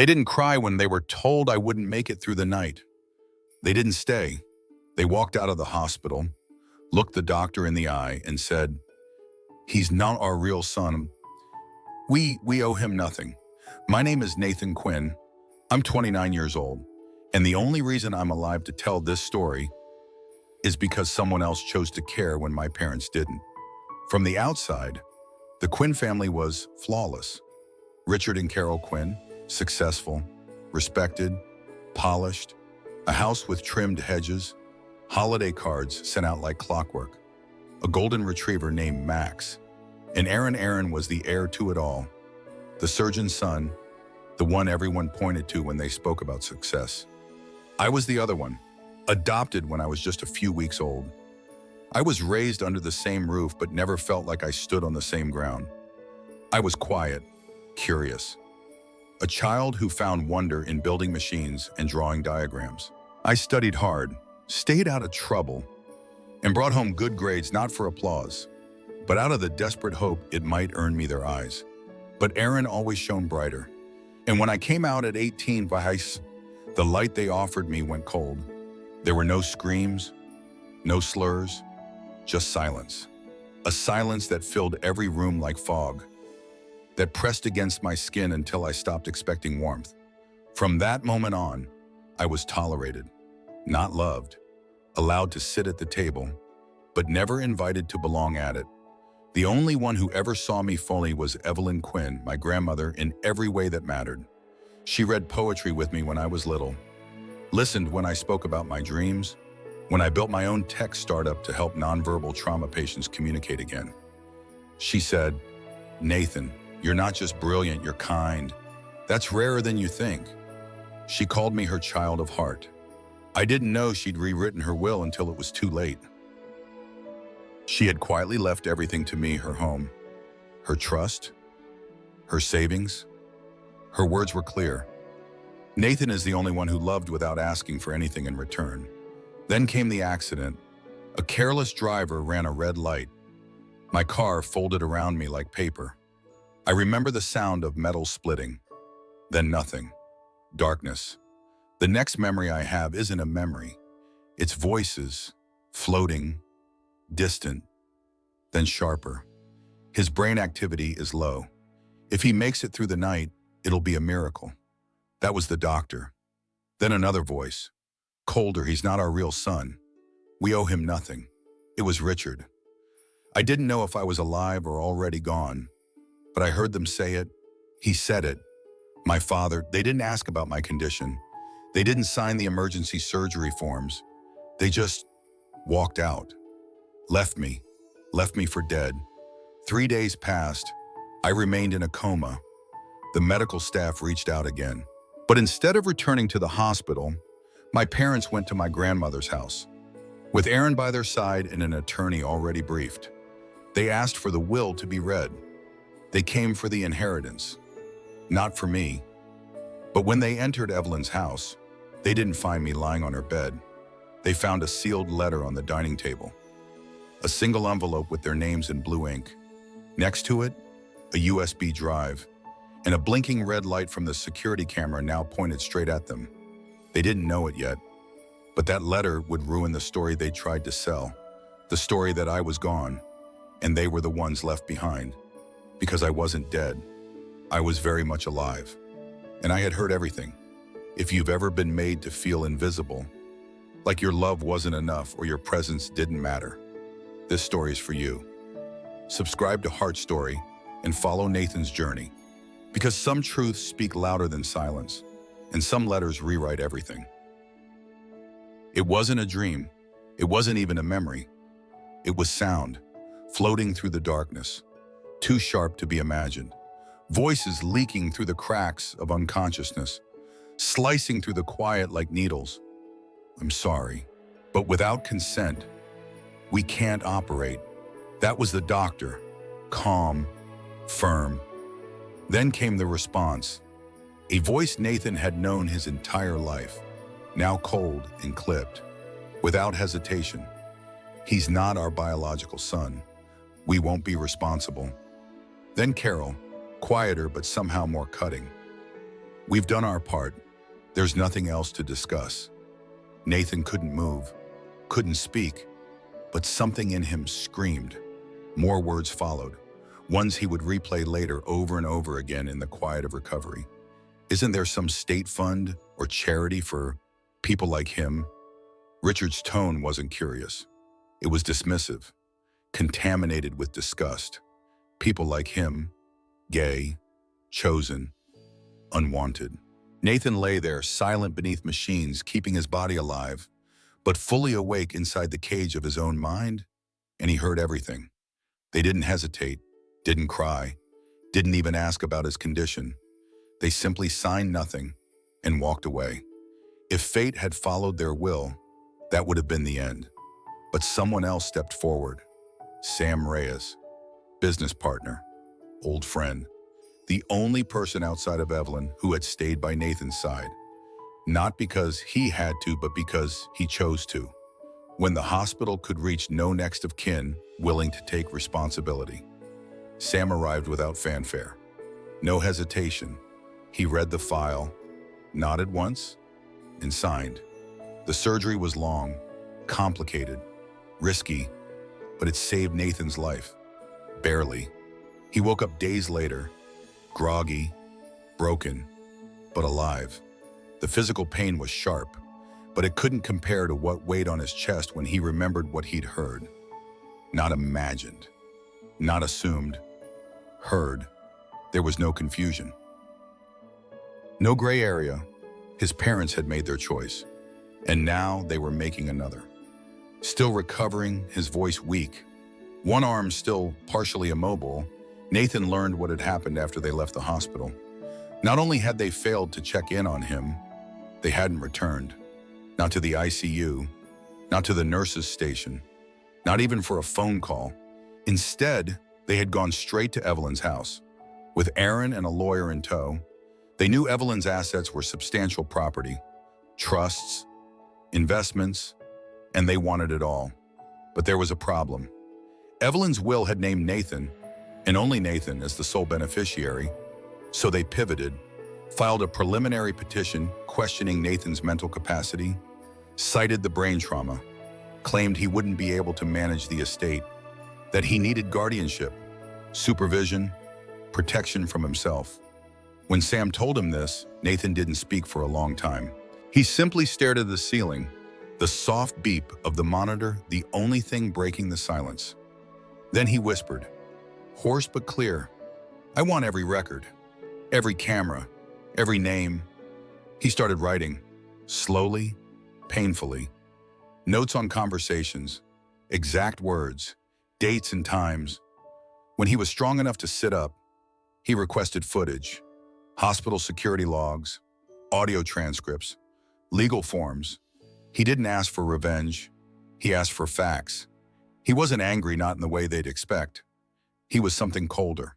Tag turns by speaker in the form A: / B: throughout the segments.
A: They didn't cry when they were told I wouldn't make it through the night. They didn't stay. They walked out of the hospital, looked the doctor in the eye, and said, "He's not our real son. We owe him nothing." My name is Nathan Quinn. I'm 29 years old, and the only reason I'm alive to tell this story is because someone else chose to care when my parents didn't. From the outside, the Quinn family was flawless. Richard and Carol Quinn, successful, respected, polished, a house with trimmed hedges, holiday cards sent out like clockwork, a golden retriever named Max, and Aaron was the heir to it all, the surgeon's son, the one everyone pointed to when they spoke about success. I was the other one, adopted when I was just a few weeks old. I was raised under the same roof but never felt like I stood on the same ground. I was quiet, curious, a child who found wonder in building machines and drawing diagrams. I studied hard, stayed out of trouble, and brought home good grades not for applause, but out of the desperate hope it might earn me their eyes. But Aaron always shone brighter. And when I came out at 18, the light they offered me went cold. There were no screams, no slurs, just silence. A silence that filled every room like fog, that pressed against my skin until I stopped expecting warmth. From that moment on, I was tolerated, not loved, allowed to sit at the table, but never invited to belong at it. The only one who ever saw me fully was Evelyn Quinn, my grandmother, in every way that mattered. She read poetry with me when I was little, listened when I spoke about my dreams, when I built my own tech startup to help nonverbal trauma patients communicate again. She said, "Nathan, you're not just brilliant, you're kind. That's rarer than you think." She called me her child of heart. I didn't know she'd rewritten her will until it was too late. She had quietly left everything to me, her home, her trust, her savings. Her words were clear. Nathan is the only one who loved without asking for anything in return. Then came the accident. A careless driver ran a red light. My car folded around me like paper. I remember the sound of metal splitting. Then nothing. Darkness. The next memory I have isn't a memory. It's voices, floating, distant, then sharper. His brain activity is low. If he makes it through the night, it'll be a miracle. That was the doctor. Then another voice. Colder, he's not our real son. We owe him nothing. It was Richard. I didn't know if I was alive or already gone, but I heard them say it. He said it. My father, they didn't ask about my condition. They didn't sign the emergency surgery forms. They just walked out. Left me for dead. 3 days passed. I remained in a coma. The medical staff reached out again. But instead of returning to the hospital, my parents went to my grandmother's house. With Aaron by their side and an attorney already briefed, they asked for the will to be read. They came for the inheritance, not for me. But when they entered Evelyn's house, they didn't find me lying on her bed. They found a sealed letter on the dining table. A single envelope with their names in blue ink. Next to it, a USB drive, and a blinking red light from the security camera now pointed straight at them. They didn't know it yet, but that letter would ruin the story they tried to sell, the story that I was gone, and they were the ones left behind. Because I wasn't dead, I was very much alive, and I had heard everything. If you've ever been made to feel invisible, like your love wasn't enough or your presence didn't matter, this story is for you. Subscribe to Heart Story and follow Nathan's journey, because some truths speak louder than silence, and some letters rewrite everything. It wasn't a dream. It wasn't even a memory. It was sound, floating through the darkness, too sharp to be imagined. Voices leaking through the cracks of unconsciousness, slicing through the quiet like needles. I'm sorry, but without consent, we can't operate. That was the doctor, calm, firm. Then came the response, a voice Nathan had known his entire life, now cold and clipped, without hesitation. He's not our biological son. We won't be responsible. Then Carol, quieter but somehow more cutting. We've done our part. There's nothing else to discuss. Nathan couldn't move, couldn't speak, but something in him screamed. More words followed, ones he would replay later over and over again in the quiet of recovery. Isn't there some state fund or charity for people like him? Richard's tone wasn't curious. It was dismissive, contaminated with disgust. People like him, gay, chosen, unwanted. Nathan lay there, silent beneath machines, keeping his body alive, but fully awake inside the cage of his own mind, and he heard everything. They didn't hesitate, didn't cry, didn't even ask about his condition. They simply signed nothing and walked away. If fate had followed their will, that would have been the end. But someone else stepped forward. Sam Reyes, business partner, old friend, the only person outside of Evelyn who had stayed by Nathan's side. Not because he had to, but because he chose to. When the hospital could reach no next of kin willing to take responsibility. Sam arrived without fanfare. No hesitation. He read the file, nodded once, and signed. The surgery was long, complicated, risky, but it saved Nathan's life. Barely. He woke up days later, groggy, broken, but alive. The physical pain was sharp, but it couldn't compare to what weighed on his chest when he remembered what he'd heard. Not imagined, not assumed, heard. There was no confusion. No gray area. His parents had made their choice, and now they were making another. Still recovering, his voice weak, one arm still partially immobile, Nathan learned what had happened after they left the hospital. Not only had they failed to check in on him, they hadn't returned. Not to the ICU, not to the nurse's station, not even for a phone call. Instead, they had gone straight to Evelyn's house. With Aaron and a lawyer in tow, they knew Evelyn's assets were substantial property, trusts, investments, and they wanted it all. But there was a problem. Evelyn's will had named Nathan, and only Nathan, as the sole beneficiary, so they pivoted, filed a preliminary petition questioning Nathan's mental capacity, cited the brain trauma, claimed he wouldn't be able to manage the estate, that he needed guardianship, supervision, protection from himself. When Sam told him this, Nathan didn't speak for a long time. He simply stared at the ceiling, the soft beep of the monitor, the only thing breaking the silence. Then he whispered, hoarse but clear, "I want every record, every camera, every name." He started writing, slowly, painfully. Notes on conversations, exact words, dates and times. When he was strong enough to sit up, he requested footage, hospital security logs, audio transcripts, legal forms. He didn't ask for revenge. He asked for facts. He wasn't angry, not in the way they'd expect. He was something colder.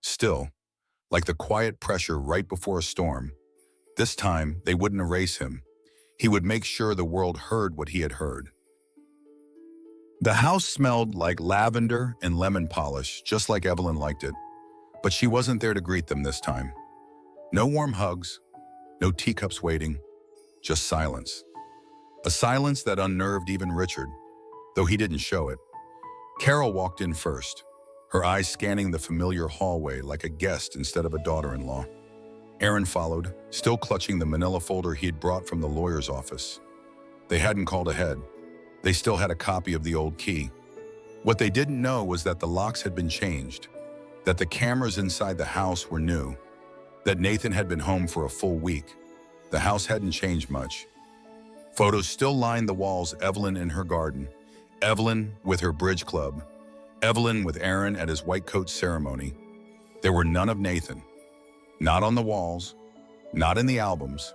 A: Still, like the quiet pressure right before a storm, this time they wouldn't erase him. He would make sure the world heard what he had heard. The house smelled like lavender and lemon polish, just like Evelyn liked it. But she wasn't there to greet them this time. No warm hugs, no teacups waiting, just silence. A silence that unnerved even Richard, though he didn't show it. Carol walked in first, her eyes scanning the familiar hallway like a guest instead of a daughter-in-law. Aaron followed, still clutching the manila folder he'd brought from the lawyer's office. They hadn't called ahead. They still had a copy of the old key. What they didn't know was that the locks had been changed, that the cameras inside the house were new, that Nathan had been home for a full week. The house hadn't changed much. Photos still lined the walls, Evelyn in her garden, Evelyn with her bridge club, Evelyn with Aaron at his white coat ceremony. There were none of Nathan. Not on the walls, not in the albums,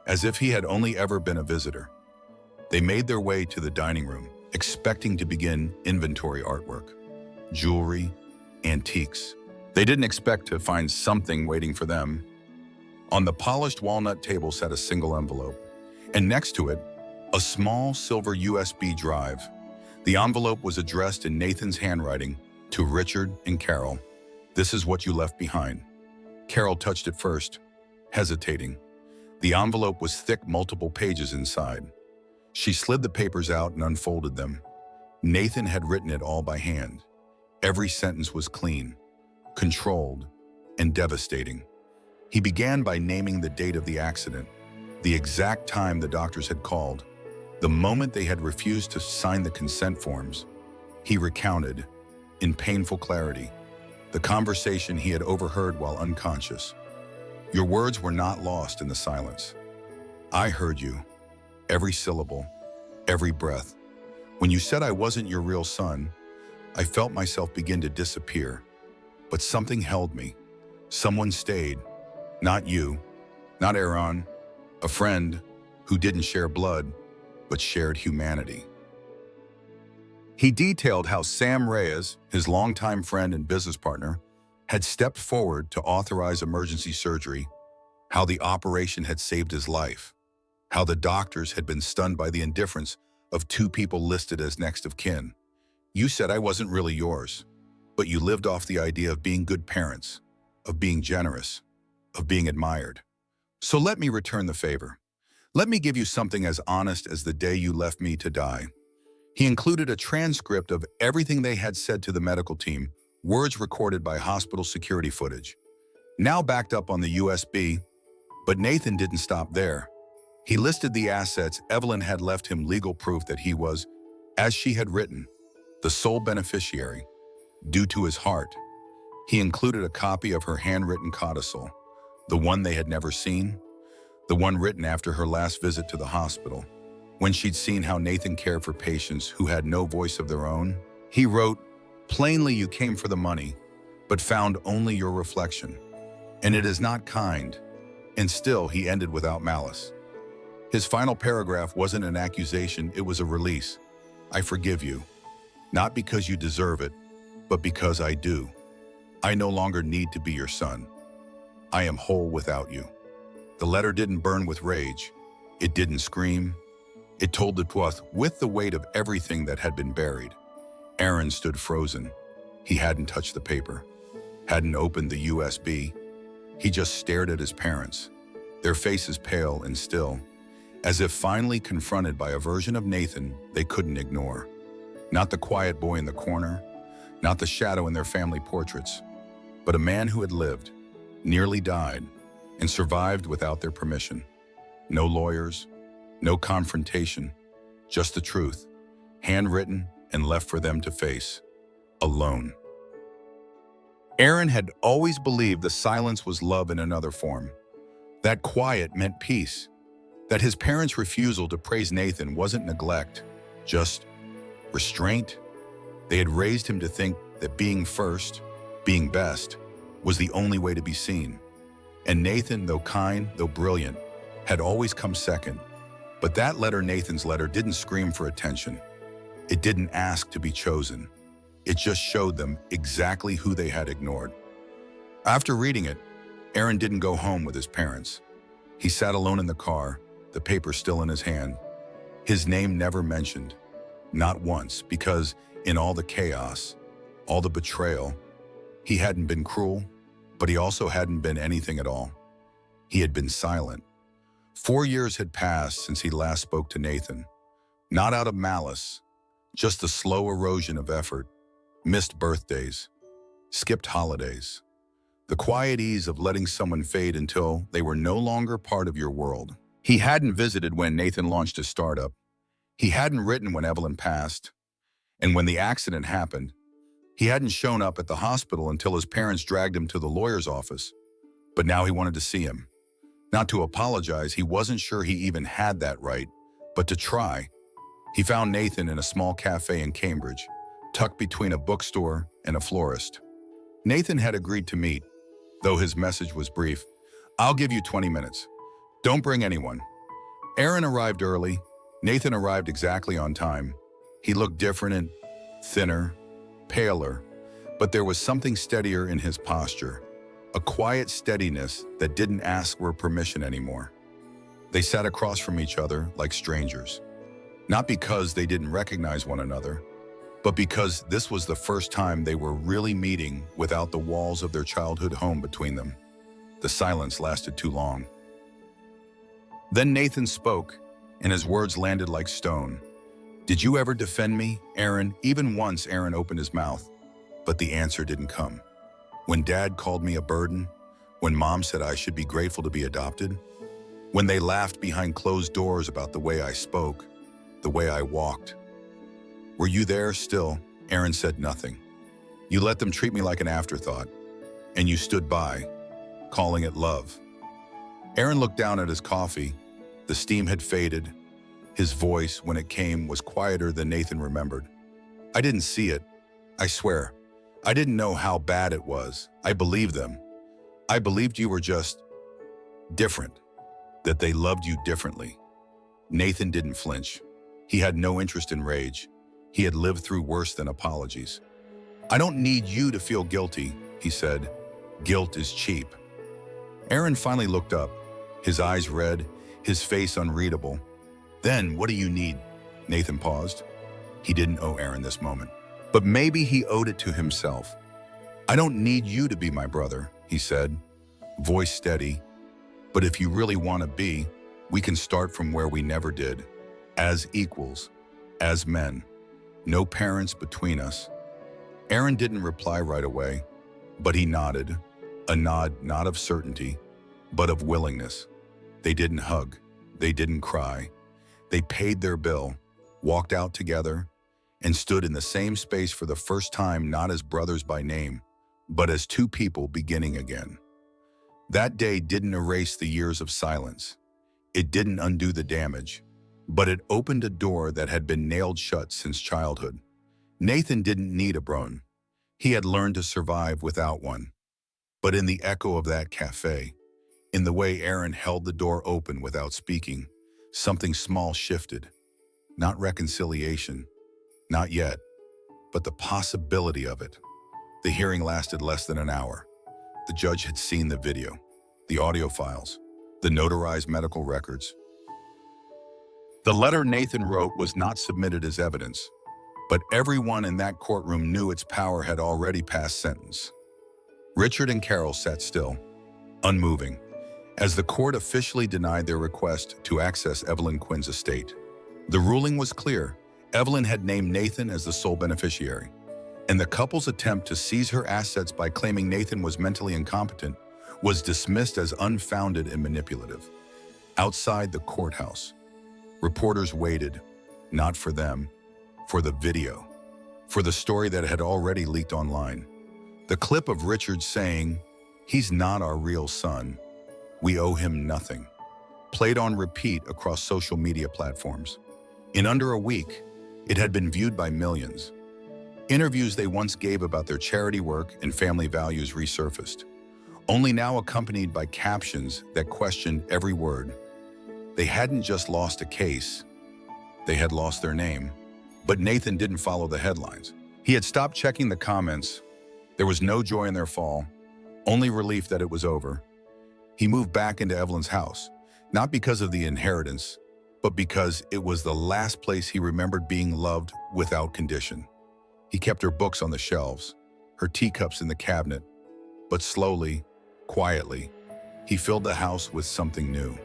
A: as if he had only ever been a visitor. They made their way to the dining room, expecting to begin inventory artwork, jewelry, antiques. They didn't expect to find something waiting for them. On the polished walnut table sat a single envelope, and next to it, a small silver USB drive. The envelope was addressed in Nathan's handwriting to Richard and Carol. "This is what you left behind." Carol touched it first. hesitating. The envelope was thick, multiple pages inside. She slid the papers out and unfolded them. Nathan had written it all by hand. Every sentence was clean, controlled, and devastating. He began by naming the date of the accident, the exact time the doctors had called, the moment they had refused to sign the consent forms. He recounted, in painful clarity, the conversation he had overheard while unconscious. Your words were not lost in the silence. I heard you, every syllable, every breath. When you said I wasn't your real son, I felt myself begin to disappear. But something held me. Someone stayed. Not you, not Aaron, a friend who didn't share blood, but shared humanity. He detailed how Sam Reyes, his longtime friend and business partner, had stepped forward to authorize emergency surgery, how the operation had saved his life, how the doctors had been stunned by the indifference of two people listed as next of kin. You said I wasn't really yours, but you lived off the idea of being good parents, of being generous, of being admired. So let me return the favor. Let me give you something as honest as the day you left me to die. He included a transcript of everything they had said to the medical team, words recorded by hospital security footage, now backed up on the USB. But Nathan didn't stop there. He listed the assets Evelyn had left him, legal proof that he was, as she had written, the sole beneficiary, due to his heart. He included a copy of her handwritten codicil, the one they had never seen, the one written after her last visit to the hospital, when she'd seen how Nathan cared for patients who had no voice of their own. He wrote, plainly you came for the money, but found only your reflection. And it is not kind. And still he ended without malice. His final paragraph wasn't an accusation, it was a release. I forgive you, not because you deserve it, but because I do. I no longer need to be your son. I am whole without you. The letter didn't burn with rage. It didn't scream. It told the truth with the weight of everything that had been buried. Aaron stood frozen. He hadn't touched the paper, hadn't opened the USB. He just stared at his parents, their faces pale and still, as if finally confronted by a version of Nathan they couldn't ignore. Not the quiet boy in the corner, not the shadow in their family portraits, but a man who had lived, nearly died, and survived without their permission. No lawyers, no confrontation, just the truth, handwritten and left for them to face, alone. Aaron had always believed the silence was love in another form. That quiet meant peace, that his parents' refusal to praise Nathan wasn't neglect, just restraint. They had raised him to think that being first, being best, was the only way to be seen. And Nathan, though kind, though brilliant, had always come second. But that letter, Nathan's letter, didn't scream for attention. It didn't ask to be chosen. It just showed them exactly who they had ignored. After reading it, Aaron didn't go home with his parents. He sat alone in the car, the paper still in his hand. His name never mentioned, not once, because in all the chaos, all the betrayal, he hadn't been cruel, but he also hadn't been anything at all. He had been silent. 4 years had passed since he last spoke to Nathan. Not out of malice, just the slow erosion of effort, missed birthdays, skipped holidays, the quiet ease of letting someone fade until they were no longer part of your world. He hadn't visited when Nathan launched his startup. He hadn't written when Evelyn passed. And when the accident happened, he hadn't shown up at the hospital until his parents dragged him to the lawyer's office. But now he wanted to see him. Not to apologize, he wasn't sure he even had that right, but to try. He found Nathan in a small cafe in Cambridge, tucked between a bookstore and a florist. Nathan had agreed to meet, though his message was brief. I'll give you 20 minutes. Don't bring anyone. Aaron arrived early. Nathan arrived exactly on time. He looked different and thinner, paler, but there was something steadier in his posture, a quiet steadiness that didn't ask for permission anymore. They sat across from each other like strangers, not because they didn't recognize one another, but because this was the first time they were really meeting without the walls of their childhood home between them. The silence lasted too long. Then Nathan spoke, and his words landed like stone. "Did you ever defend me, Aaron?" Even once Aaron opened his mouth, but the answer didn't come. When Dad called me a burden, when Mom said I should be grateful to be adopted, when they laughed behind closed doors about the way I spoke, the way I walked. "Were you there still?" Aaron said nothing. "You let them treat me like an afterthought, and you stood by, calling it love." Aaron looked down at his coffee. The steam had faded. His voice, when it came, was quieter than Nathan remembered. "I didn't see it. I swear. I didn't know how bad it was. I believed them. I believed you were just different, that they loved you differently." Nathan didn't flinch. He had no interest in rage. He had lived through worse than apologies. "I don't need you to feel guilty," he said. "Guilt is cheap." Aaron finally looked up, his eyes red, his face unreadable. "Then what do you need?" Nathan paused. He didn't owe Aaron this moment, but maybe he owed it to himself. "I don't need you to be my brother," he said, voice steady. "But if you really want to be, we can start from where we never did, as equals, as men. No parents between us." Aaron didn't reply right away, but he nodded, a nod not of certainty, but of willingness. They didn't hug. They didn't cry. They paid their bill, walked out together, and stood in the same space for the first time, not as brothers by name, but as two people beginning again. That day didn't erase the years of silence. It didn't undo the damage, but it opened a door that had been nailed shut since childhood. Nathan didn't need a brone. He had learned to survive without one. But in the echo of that cafe, in the way Aaron held the door open without speaking, something small shifted. Not reconciliation, not yet, but the possibility of it. The hearing lasted less than an hour. The judge had seen the video, the audio files, the notarized medical records. The letter Nathan wrote was not submitted as evidence, but everyone in that courtroom knew its power had already passed sentence. Richard and Carol sat still, unmoving, as the court officially denied their request to access Evelyn Quinn's estate. The ruling was clear. Evelyn had named Nathan as the sole beneficiary, and the couple's attempt to seize her assets by claiming Nathan was mentally incompetent was dismissed as unfounded and manipulative. Outside the courthouse, reporters waited, not for them, for the video, for the story that had already leaked online. The clip of Richard saying, "He's not our real son. We owe him nothing," played on repeat across social media platforms. In under a week, it had been viewed by millions. Interviews they once gave about their charity work and family values resurfaced, only now accompanied by captions that questioned every word. They hadn't just lost a case, they had lost their name. But Nathan didn't follow the headlines. He had stopped checking the comments. There was no joy in their fall, only relief that it was over. He moved back into Evelyn's house, not because of the inheritance, but because it was the last place he remembered being loved without condition. He kept her books on the shelves, her teacups in the cabinet, but slowly, quietly, he filled the house with something new.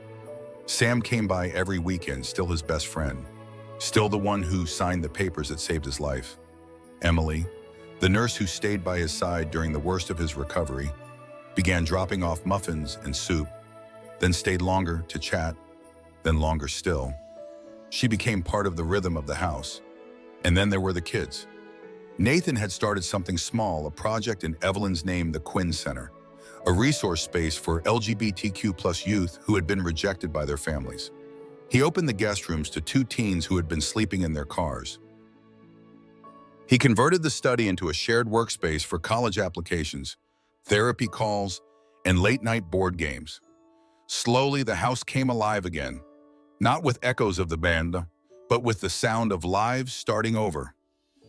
A: Sam came by every weekend, still his best friend, still the one who signed the papers that saved his life. Emily, the nurse who stayed by his side during the worst of his recovery, began dropping off muffins and soup, then stayed longer to chat, then longer still. She became part of the rhythm of the house. And then there were the kids. Nathan had started something small, a project in Evelyn's name, the Quinn Center, a resource space for LGBTQ+ youth who had been rejected by their families. He opened the guest rooms to 2 teens who had been sleeping in their cars. He converted the study into a shared workspace for college applications, therapy calls, and late-night board games. Slowly, the house came alive again, not with echoes of the band, but with the sound of lives starting over.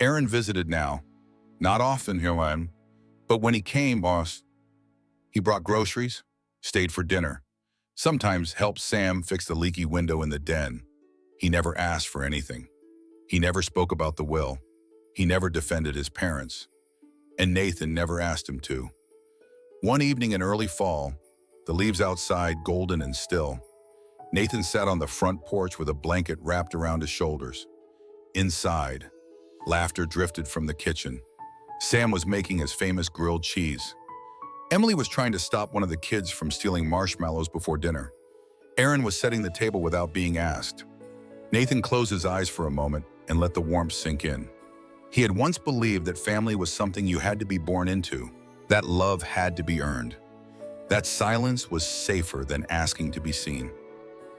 A: Aaron visited now, not often, but when he came, he brought groceries, stayed for dinner, sometimes helped Sam fix the leaky window in the den. He never asked for anything. He never spoke about the will. He never defended his parents. And Nathan never asked him to. One evening in early fall, the leaves outside golden and still. Nathan sat on the front porch with a blanket wrapped around his shoulders. Inside, laughter drifted from the kitchen. Sam was making his famous grilled cheese. Emily was trying to stop one of the kids from stealing marshmallows before dinner. Aaron was setting the table without being asked. Nathan closed his eyes for a moment and let the warmth sink in. He had once believed that family was something you had to be born into, that love had to be earned, that silence was safer than asking to be seen.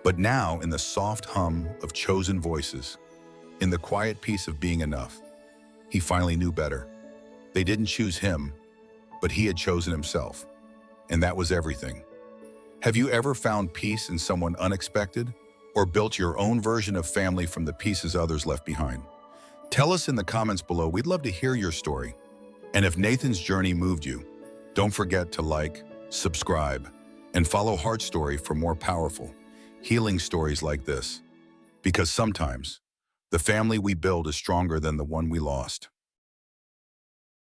A: But now, in the soft hum of chosen voices, in the quiet peace of being enough, he finally knew better. They didn't choose him, but he had chosen himself. And that was everything. Have you ever found peace in someone unexpected, or built your own version of family from the pieces others left behind? Tell us in the comments below. We'd love to hear your story. And if Nathan's journey moved you, don't forget to like, subscribe, and follow Heart Story for more powerful, healing stories like this. Because sometimes, the family we build is stronger than the one we lost.